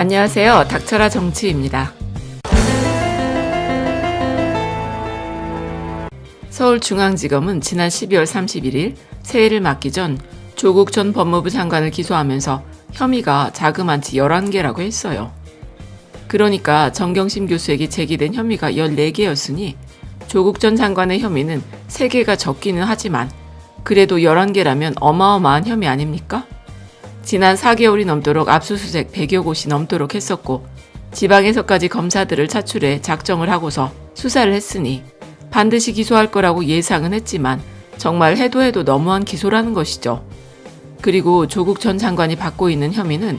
안녕하세요. 닥쳐라 정치입니다. 서울중앙지검은 지난 12월 31일 새해를 맞기 전 조국 전 법무부 장관을 기소하면서 혐의가 자그마치 11개라고 했어요. 그러니까 정경심 교수에게 제기된 혐의가 14개였으니 조국 전 장관의 혐의는 3개가 적기는 하지만 그래도 11개라면 어마어마한 혐의 아닙니까? 지난 4개월이 넘도록 압수수색 100여 곳이 넘도록 했었고 지방에서까지 검사들을 차출해 작정을 하고서 수사를 했으니 반드시 기소할 거라고 예상은 했지만 정말 해도 너무한 기소라는 것이죠. 그리고 조국 전 장관이 받고 있는 혐의는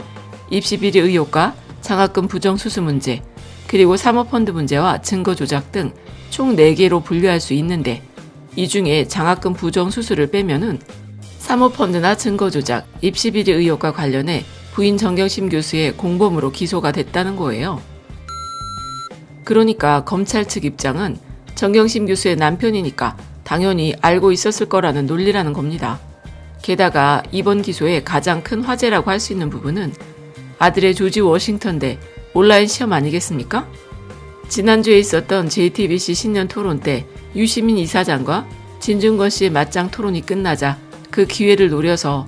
입시비리 의혹과 장학금 부정수수 문제, 그리고 사모펀드 문제와 증거 조작 등 총 4개로 분류할 수 있는데 이 중에 장학금 부정수수를 빼면은 사모펀드나 증거조작, 입시비리 의혹과 관련해 부인 정경심 교수의 공범으로 기소가 됐다는 거예요. 그러니까 검찰 측 입장은 정경심 교수의 남편이니까 당연히 알고 있었을 거라는 논리라는 겁니다. 게다가 이번 기소의 가장 큰 화제라고 할 수 있는 부분은 아들의 조지 워싱턴대 온라인 시험 아니겠습니까? 지난주에 있었던 JTBC 신년 토론 때 유시민 이사장과 진중권 씨의 맞짱 토론이 끝나자 그 기회를 노려서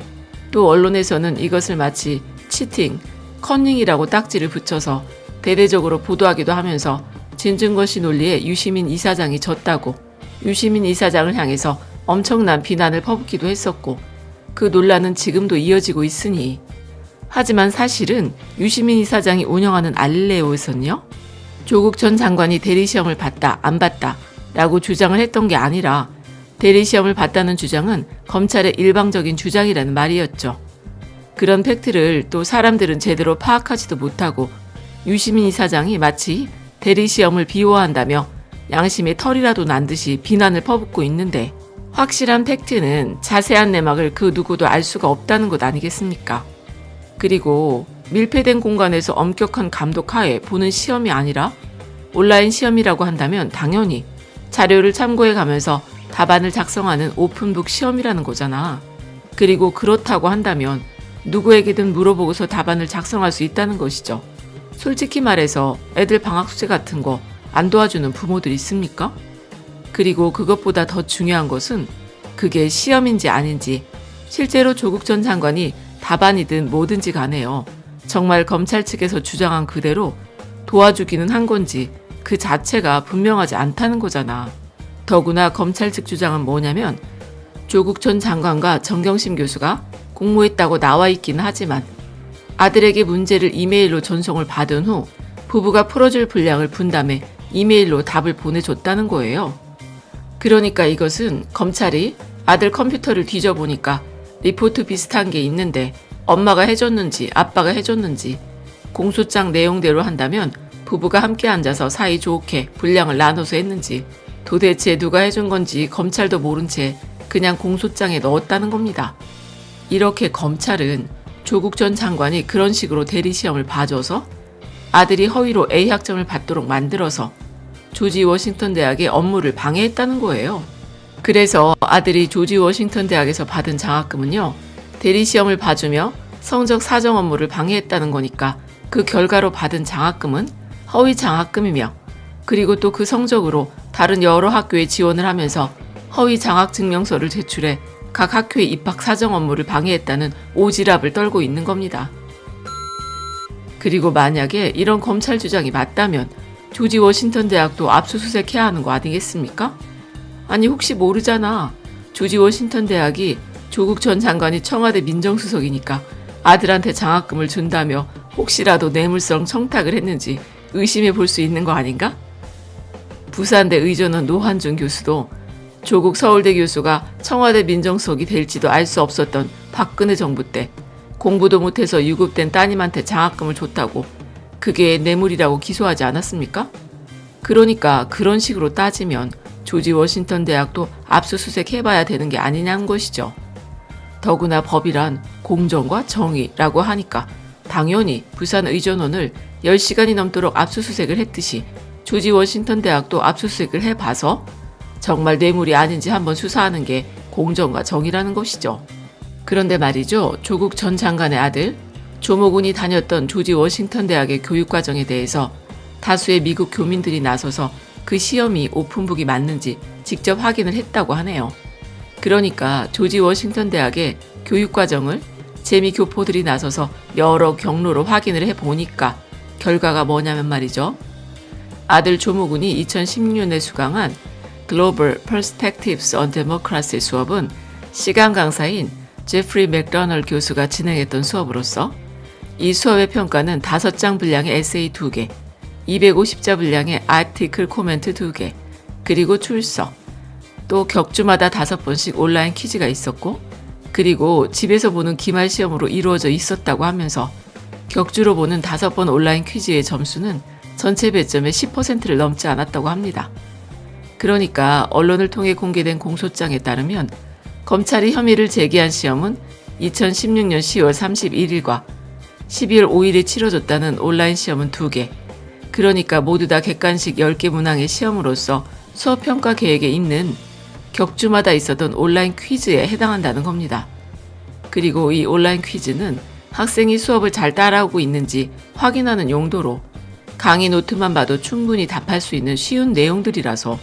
또 언론에서는 이것을 마치 치팅, 커닝이라고 딱지를 붙여서 대대적으로 보도하기도 하면서 진중권 씨 논리에 유시민 이사장이 졌다고 유시민 이사장을 향해서 엄청난 비난을 퍼붓기도 했었고 그 논란은 지금도 이어지고 있으니 하지만 사실은 유시민 이사장이 운영하는 알릴레오에서는요 조국 전 장관이 대리시험을 봤다 안 봤다 라고 주장을 했던 게 아니라 대리시험을 봤다는 주장은 검찰의 일방적인 주장이라는 말이었죠. 그런 팩트를 또 사람들은 제대로 파악하지도 못하고 유시민 이사장이 마치 대리시험을 비호한다며 양심의 털이라도 난 듯이 비난을 퍼붓고 있는데 확실한 팩트는 자세한 내막을 그 누구도 알 수가 없다는 것 아니겠습니까? 그리고 밀폐된 공간에서 엄격한 감독 하에 보는 시험이 아니라 온라인 시험이라고 한다면 당연히 자료를 참고해 가면서 답안을 작성하는 오픈북 시험이라는 거잖아. 그리고 그렇다고 한다면 누구에게든 물어보고서 답안을 작성할 수 있다는 것이죠. 솔직히 말해서 애들 방학 숙제 같은 거 안 도와주는 부모들 있습니까? 그리고 그것보다 더 중요한 것은 그게 시험인지 아닌지 실제로 조국 전 장관이 답안이든 뭐든지 간에요. 정말 검찰 측에서 주장한 그대로 도와주기는 한 건지 그 자체가 분명하지 않다는 거잖아. 더구나 검찰 측 주장은 뭐냐면 조국 전 장관과 정경심 교수가 공모했다고 나와 있기는 하지만 아들에게 문제를 이메일로 전송을 받은 후 부부가 풀어줄 분량을 분담해 이메일로 답을 보내줬다는 거예요. 그러니까 이것은 검찰이 아들 컴퓨터를 뒤져보니까 리포트 비슷한 게 있는데 엄마가 해줬는지 아빠가 해줬는지 공소장 내용대로 한다면 부부가 함께 앉아서 사이좋게 분량을 나눠서 했는지 도대체 누가 해준 건지 검찰도 모른 채 그냥 공소장에 넣었다는 겁니다. 이렇게 검찰은 조국 전 장관이 그런 식으로 대리시험을 봐줘서 아들이 허위로 A학점을 받도록 만들어서 조지 워싱턴 대학의 업무를 방해했다는 거예요. 그래서 아들이 조지 워싱턴 대학에서 받은 장학금은요, 대리시험을 봐주며 성적 사정 업무를 방해했다는 거니까 그 결과로 받은 장학금은 허위 장학금이며 그리고 또 그 성적으로 다른 여러 학교에 지원을 하면서 허위 장학증명서를 제출해 각 학교의 입학 사정 업무를 방해했다는 오지랖을 떨고 있는 겁니다. 그리고 만약에 이런 검찰 주장이 맞다면 조지 워싱턴 대학도 압수수색해야 하는 거 아니겠습니까? 아니 혹시 모르잖아. 조지 워싱턴 대학이 조국 전 장관이 청와대 민정수석이니까 아들한테 장학금을 준다며 혹시라도 뇌물성 청탁을 했는지 의심해 볼 수 있는 거 아닌가? 부산대 의전원 노한준 교수도 조국 서울대 교수가 청와대 민정수석이 될지도 알 수 없었던 박근혜 정부 때 공부도 못해서 유급된 따님한테 장학금을 줬다고 그게 뇌물이라고 기소하지 않았습니까? 그러니까 그런 식으로 따지면 조지 워싱턴 대학도 압수수색 해봐야 되는 게 아니냐는 것이죠. 더구나 법이란 공정과 정의라고 하니까 당연히 부산 의전원을 10시간이 넘도록 압수수색을 했듯이 조지 워싱턴 대학도 압수수색을 해봐서 정말 뇌물이 아닌지 한번 수사하는 게 공정과 정의라는 것이죠. 그런데 말이죠. 조국 전 장관의 아들 조모군이 다녔던 조지 워싱턴 대학의 교육과정에 대해서 다수의 미국 교민들이 나서서 그 시험이 오픈북이 맞는지 직접 확인을 했다고 하네요. 그러니까 조지 워싱턴 대학의 교육과정을 재미교포들이 나서서 여러 경로로 확인을 해보니까 결과가 뭐냐면 말이죠. 아들 조모군이 2016년에 수강한 Global Perspectives on Democracy 수업은 시간 강사인 제프리 맥더널 교수가 진행했던 수업으로서 이 수업의 평가는 5장 분량의 에세이 2개, 250자 분량의 아티클 코멘트 2개, 그리고 출석, 또 격주마다 5번씩 온라인 퀴즈가 있었고, 그리고 집에서 보는 기말 시험으로 이루어져 있었다고 하면서 격주로 보는 5번 온라인 퀴즈의 점수는 전체 배점의 10%를 넘지 않았다고 합니다. 그러니까 언론을 통해 공개된 공소장에 따르면 검찰이 혐의를 제기한 시험은 2016년 10월 31일과 12월 5일에 치러졌다는 온라인 시험은 2개, 그러니까 모두 다 객관식 10개 문항의 시험으로서 수업평가 계획에 있는 격주마다 있었던 온라인 퀴즈에 해당한다는 겁니다. 그리고 이 온라인 퀴즈는 학생이 수업을 잘 따라오고 있는지 확인하는 용도로 강의 노트만 봐도 충분히 답할 수 있는 쉬운 내용들이라서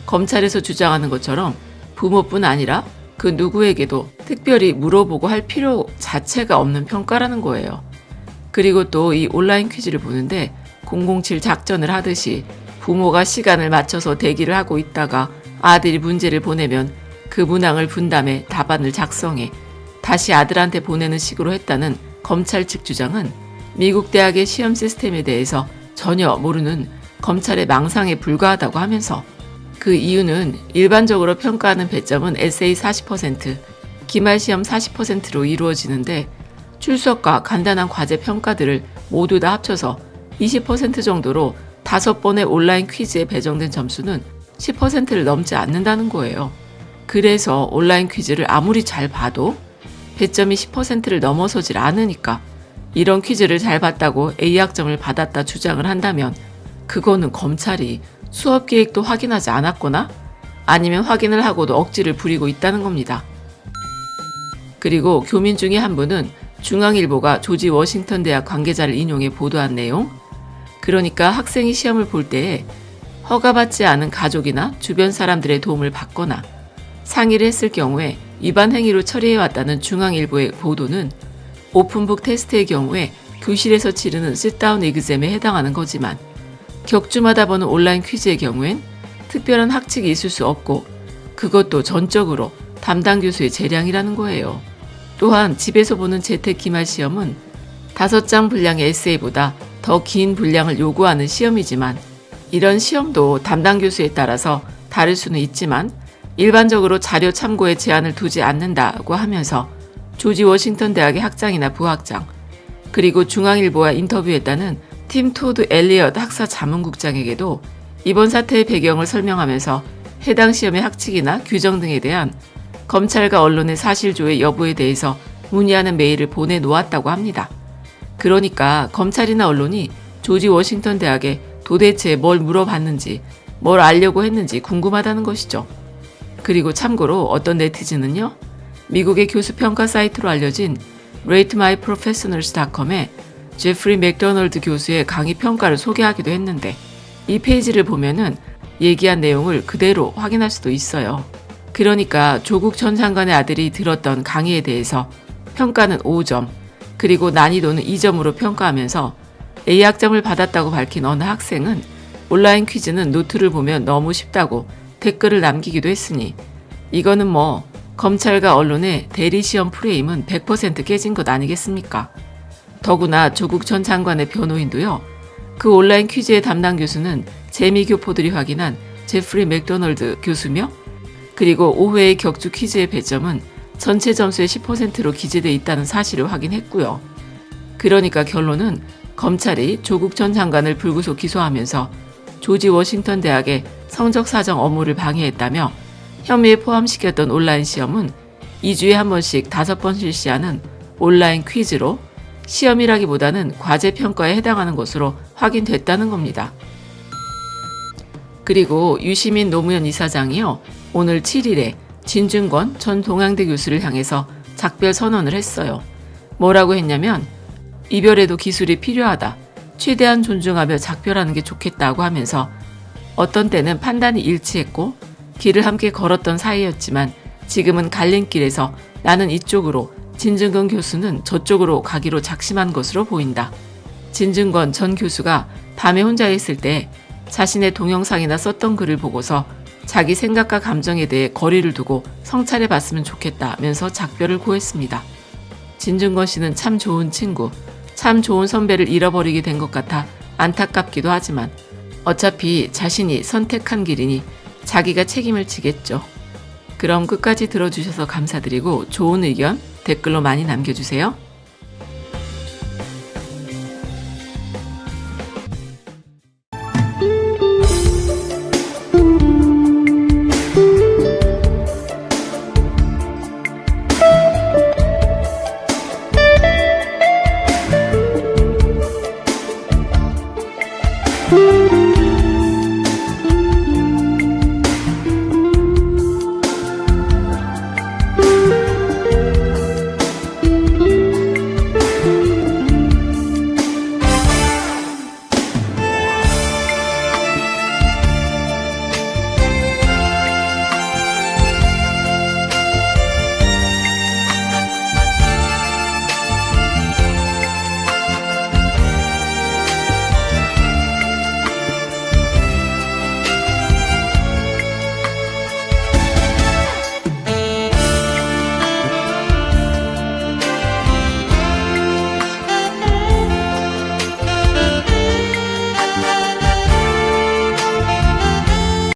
검찰에서 주장하는 것처럼 부모뿐 아니라 그 누구에게도 특별히 물어보고 할 필요 자체가 없는 평가라는 거예요. 그리고 또 이 온라인 퀴즈를 보는데 007 작전을 하듯이 부모가 시간을 맞춰서 대기를 하고 있다가 아들이 문제를 보내면 그 문항을 분담해 답안을 작성해 다시 아들한테 보내는 식으로 했다는 검찰 측 주장은 미국 대학의 시험 시스템에 대해서 전혀 모르는 검찰의 망상에 불과하다고 하면서 그 이유는 일반적으로 평가하는 배점은 에세이 40%, 기말시험 40%로 이루어지는데 출석과 간단한 과제 평가들을 모두 다 합쳐서 20% 정도로 5번의 온라인 퀴즈에 배정된 점수는 10%를 넘지 않는다는 거예요. 그래서 온라인 퀴즈를 아무리 잘 봐도 배점이 10%를 넘어서질 않으니까 이런 퀴즈를 잘 봤다고 A학점을 받았다 주장을 한다면 그거는 검찰이 수업 계획도 확인하지 않았거나 아니면 확인을 하고도 억지를 부리고 있다는 겁니다. 그리고 교민 중에 한 분은 중앙일보가 조지 워싱턴 대학 관계자를 인용해 보도한 내용, 그러니까 학생이 시험을 볼 때에 허가받지 않은 가족이나 주변 사람들의 도움을 받거나 상의를 했을 경우에 위반 행위로 처리해왔다는 중앙일보의 보도는 오픈북 테스트의 경우에 교실에서 치르는 sit-down exam에 해당하는 거지만 격주마다 보는 온라인 퀴즈의 경우엔 특별한 학칙이 있을 수 없고 그것도 전적으로 담당 교수의 재량이라는 거예요. 또한 집에서 보는 재택 기말 시험은 5장 분량의 에세이보다 더 긴 분량을 요구하는 시험이지만 이런 시험도 담당 교수에 따라서 다를 수는 있지만 일반적으로 자료 참고에 제한을 두지 않는다고 하면서 조지 워싱턴 대학의 학장이나 부학장, 그리고 중앙일보와 인터뷰했다는 팀 토드 엘리엇 학사 자문국장에게도 이번 사태의 배경을 설명하면서 해당 시험의 학칙이나 규정 등에 대한 검찰과 언론의 사실조회 여부에 대해서 문의하는 메일을 보내놓았다고 합니다. 그러니까 검찰이나 언론이 조지 워싱턴 대학에 도대체 뭘 물어봤는지, 뭘 알려고 했는지 궁금하다는 것이죠. 그리고 참고로 어떤 네티즌은요, 미국의 교수평가 사이트로 알려진 ratemyprofessionals.com에 제프리 맥더널드 교수의 강의 평가를 소개하기도 했는데 이 페이지를 보면은 얘기한 내용을 그대로 확인할 수도 있어요. 그러니까 조국 전 장관의 아들이 들었던 강의에 대해서 평가는 5점, 그리고 난이도는 2점으로 평가하면서 A학점을 받았다고 밝힌 어느 학생은 온라인 퀴즈는 노트를 보면 너무 쉽다고 댓글을 남기기도 했으니 이거는 뭐 검찰과 언론의 대리시험 프레임은 100% 깨진 것 아니겠습니까? 더구나 조국 전 장관의 변호인도요. 그 온라인 퀴즈의 담당 교수는 재미교포들이 확인한 제프리 맥더널드 교수며 그리고 5회의 격주 퀴즈의 배점은 전체 점수의 10%로 기재되어 있다는 사실을 확인했고요. 그러니까 결론은 검찰이 조국 전 장관을 불구속 기소하면서 조지 워싱턴 대학의 성적 사정 업무를 방해했다며 혐의에 포함시켰던 온라인 시험은 2주에 한 번씩 5번 실시하는 온라인 퀴즈로 시험이라기보다는 과제 평가에 해당하는 것으로 확인됐다는 겁니다. 그리고 유시민 노무현 이사장이요, 오늘 7일에 진중권 전 동양대 교수를 향해서 작별 선언을 했어요. 뭐라고 했냐면 이별에도 기술이 필요하다. 최대한 존중하며 작별하는 게 좋겠다고 하면서 어떤 때는 판단이 일치했고 길을 함께 걸었던 사이였지만 지금은 갈림길에서 나는 이쪽으로, 진중권 교수는 저쪽으로 가기로 작심한 것으로 보인다. 진중권 전 교수가 밤에 혼자 있을 때 자신의 동영상이나 썼던 글을 보고서 자기 생각과 감정에 대해 거리를 두고 성찰해 봤으면 좋겠다면서 작별을 고했습니다. 진중권 씨는 참 좋은 친구, 참 좋은 선배를 잃어버리게 된 것 같아 안타깝기도 하지만 어차피 자신이 선택한 길이니 자기가 책임을 지겠죠. 그럼 끝까지 들어주셔서 감사드리고 좋은 의견 댓글로 많이 남겨주세요. thank you